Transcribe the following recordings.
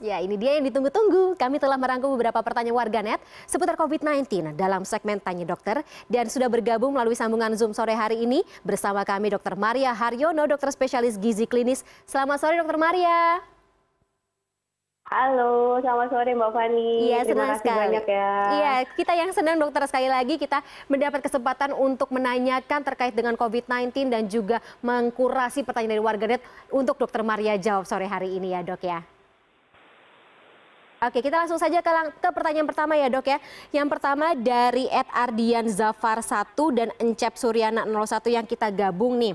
Ya, ini dia yang ditunggu-tunggu. Kami telah merangkum beberapa pertanyaan warganet seputar COVID-19 dalam segmen Tanya Dokter. Dan sudah bergabung melalui sambungan Zoom sore hari ini bersama kami Dr. Maria Haryono, dokter spesialis gizi klinis. Selamat sore Dr. Maria. Halo, selamat sore Mbak Fani. Iya, Terima senang kasih sekali. banyak ya. Iya, kita yang senang dokter sekali lagi kita mendapat kesempatan untuk menanyakan terkait dengan COVID-19 dan juga mengkurasi pertanyaan dari warganet untuk Dr. Maria jawab sore hari ini ya dok ya. Oke, kita langsung saja ke pertanyaan pertama ya dok ya. Yang pertama dari Ardian Zafar 1 dan Encep Suryana 01 yang kita gabung nih.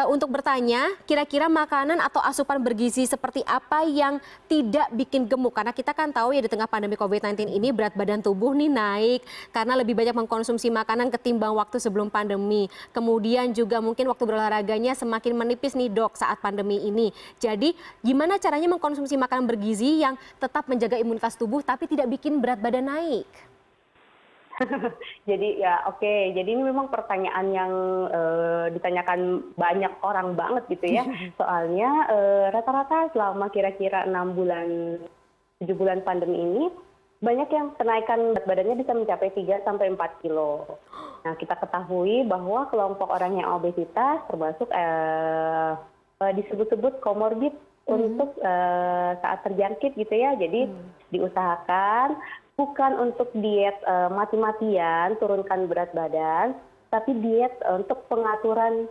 Untuk bertanya, kira-kira makanan atau asupan bergizi seperti apa yang tidak bikin gemuk? Karena kita kan tahu ya di tengah pandemi COVID-19 ini berat badan tubuh nih naik karena lebih banyak mengkonsumsi makanan ketimbang waktu sebelum pandemi. Kemudian juga mungkin waktu berolahraganya semakin menipis nih dok saat pandemi ini. Jadi gimana caranya mengkonsumsi makanan bergizi yang tetap menjaga imunitas tubuh tapi tidak bikin berat badan naik? Jadi ya oke, jadi ini memang pertanyaan yang ditanyakan banyak orang banget gitu ya. Soalnya rata-rata selama kira-kira 6 bulan, 7 bulan pandemi ini, banyak yang kenaikan berat badannya bisa mencapai 3 sampai 4 kilo. Nah, kita ketahui bahwa kelompok orang yang obesitas termasuk disebut-sebut komorbid untuk saat terjangkit gitu ya. Jadi diusahakan bukan untuk diet mati-matian turunkan berat badan, tapi diet untuk pengaturan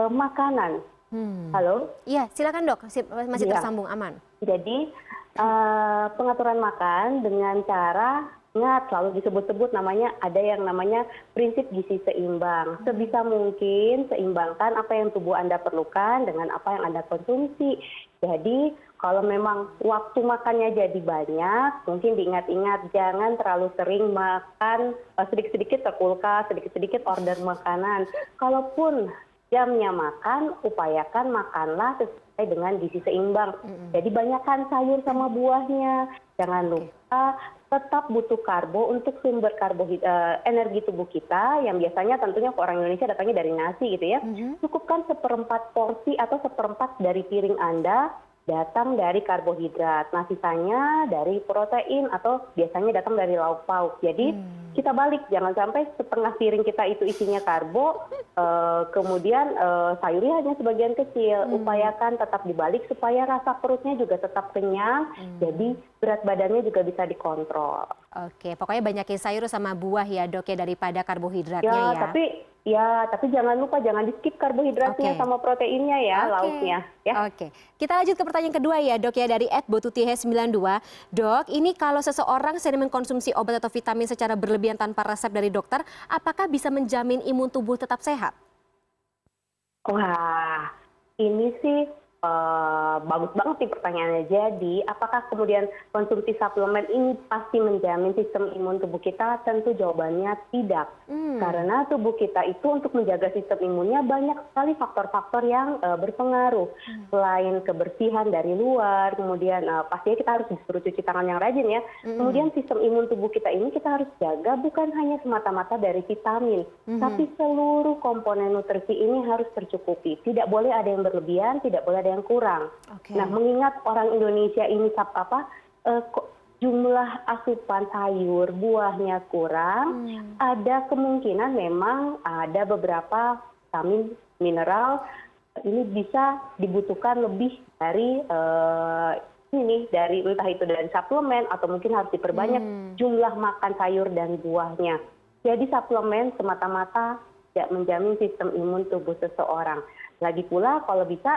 makanan. Halo? Iya, silakan dok, masih Ya. tersambung aman. Jadi pengaturan makan dengan cara ingat selalu disebut-sebut namanya ada yang namanya prinsip gizi seimbang. Sebisa mungkin seimbangkan apa yang tubuh Anda perlukan dengan apa yang Anda konsumsi. Jadi kalau memang waktu makannya jadi banyak, mungkin diingat-ingat jangan terlalu sering makan sedikit-sedikit ke kulkas, sedikit-sedikit order makanan. Kalaupun jamnya makan, upayakan makanlah sesuai dengan gizi seimbang. Jadi banyakkan sayur sama buahnya. Jangan lupa tetap butuh karbo untuk sumber energi tubuh kita yang biasanya tentunya orang Indonesia datangnya dari nasi gitu ya. Cukupkan seperempat porsi atau seperempat dari piring Anda datang dari karbohidrat. Nah, sisanya dari protein atau biasanya datang dari lauk pauk. Jadi kita balik, jangan sampai setengah piring kita itu isinya karbo, kemudian sayurnya hanya sebagian kecil. Upayakan tetap dibalik supaya rasa perutnya juga tetap kenyang, jadi berat badannya juga bisa dikontrol. Oke, pokoknya banyakin sayur sama buah ya dok ya daripada karbohidratnya ya. Tapi jangan lupa jangan di skip karbohidratnya sama proteinnya ya, lauknya. Ya. Oke, kita lanjut ke pertanyaan kedua ya dok ya dari @botutih92. Dok, ini kalau seseorang sering mengkonsumsi obat atau vitamin secara berlebihan tanpa resep dari dokter, apakah bisa menjamin imun tubuh tetap sehat? Wah, ini sih bagus banget sih pertanyaannya. Jadi, apakah kemudian konsumsi suplemen ini pasti menjamin sistem imun tubuh kita? Tentu jawabannya tidak. Karena tubuh kita itu untuk menjaga sistem imunnya banyak sekali faktor-faktor yang berpengaruh. Selain kebersihan dari luar, kemudian pastinya kita harus disuruh cuci tangan yang rajin ya. Kemudian sistem imun tubuh kita ini kita harus jaga bukan hanya semata-mata dari vitamin, tapi seluruh komponen nutrisi ini harus tercukupi. Tidak boleh ada yang berlebihan, tidak boleh ada yang kurang. Nah, mengingat orang Indonesia ini jumlah asupan sayur buahnya kurang, ada kemungkinan memang ada beberapa vitamin, mineral ini bisa dibutuhkan lebih dari dari entah itu dari suplemen atau mungkin harus diperbanyak jumlah makan sayur dan buahnya. Jadi suplemen semata-mata tidak menjamin sistem imun tubuh seseorang. Lagi pula kalau bisa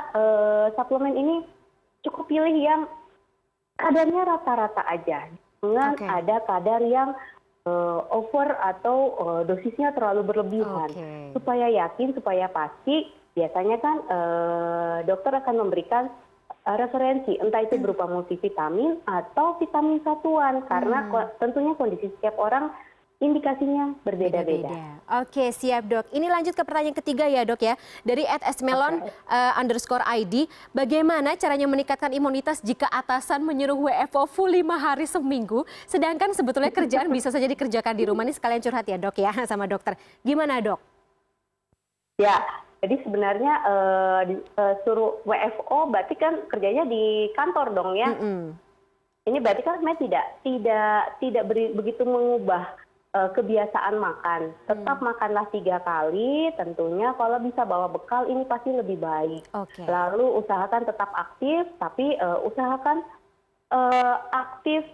suplemen ini cukup pilih yang kadarnya rata-rata aja. Jangan ada kadar yang over atau dosisnya terlalu berlebihan. Supaya yakin, supaya pasti, biasanya kan dokter akan memberikan referensi, entah itu berupa multivitamin atau vitamin satuan. Karena tentunya kondisi setiap orang indikasinya berbeda-beda. Oke, siap dok. Ini lanjut ke pertanyaan ketiga ya dok ya. Dari @smelon_id, bagaimana caranya meningkatkan imunitas jika atasan menyuruh WFO full 5 hari seminggu, sedangkan sebetulnya kerjaan bisa saja dikerjakan di rumah. Ini sekalian curhat ya dok ya sama dokter. Gimana dok? Ya, jadi sebenarnya suruh WFO berarti kan kerjanya di kantor dong ya. ini berarti kan sebenarnya tidak begitu mengubah kebiasaan makan. Tetap makanlah 3 kali, tentunya kalau bisa bawa bekal ini pasti lebih baik. Oke. Lalu usahakan tetap aktif, tapi usahakan aktif,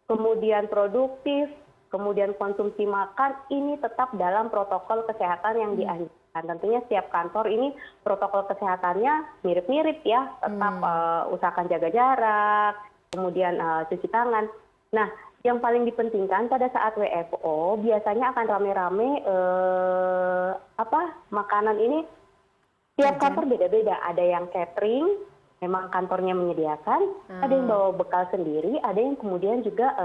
kemudian produktif, kemudian konsumsi makan ini tetap dalam protokol kesehatan yang dianjurkan. Tentunya setiap kantor ini protokol kesehatannya mirip-mirip ya, tetap usahakan jaga jarak, kemudian cuci tangan. Nah, yang paling dipentingkan pada saat WFO biasanya akan rame-rame makanan ini tiap kantor beda-beda. Ada yang catering, memang kantornya menyediakan, ada yang bawa bekal sendiri, ada yang kemudian juga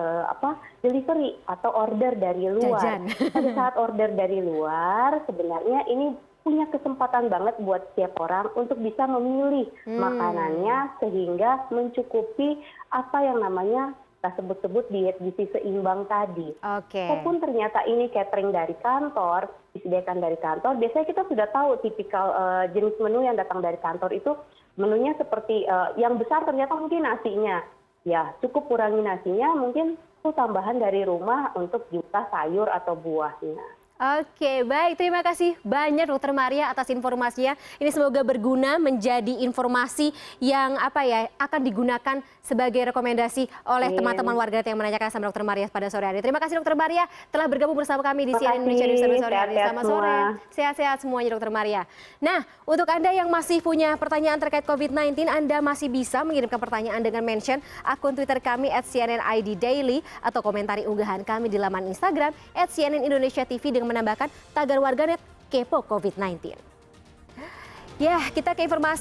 delivery atau order dari luar. Jajan. Pada saat order dari luar sebenarnya ini punya kesempatan banget buat setiap orang untuk bisa memilih makanannya sehingga mencukupi apa yang namanya kita sebut-sebut diet gizi seimbang tadi. Oke. Walaupun ternyata ini catering dari kantor, disediakan dari kantor, biasanya kita sudah tahu tipikal jenis menu yang datang dari kantor itu menunya seperti yang besar ternyata mungkin nasinya. Ya, cukup kurangi nasinya, mungkin tambahan dari rumah untuk jumlah sayur atau buahnya. Oke, baik. Terima kasih banyak Dokter Maria atas informasinya. Ini semoga berguna menjadi informasi yang akan digunakan sebagai rekomendasi oleh teman-teman warganet yang menanyakan sama Dokter Maria pada sore hari. Terima kasih Dokter Maria telah bergabung bersama kami di CNN Indonesia News pada sore hari. Selamat sore. Sehat-sehat semuanya Dokter Maria. Nah, untuk Anda yang masih punya pertanyaan terkait COVID-19, Anda masih bisa mengirimkan pertanyaan dengan mention akun Twitter kami @CNNIDDaily atau komentari unggahan kami di laman Instagram @CNNIndonesiaTV dengan menambahkan tagar warganet kepo COVID-19. Ya, kita ke informasi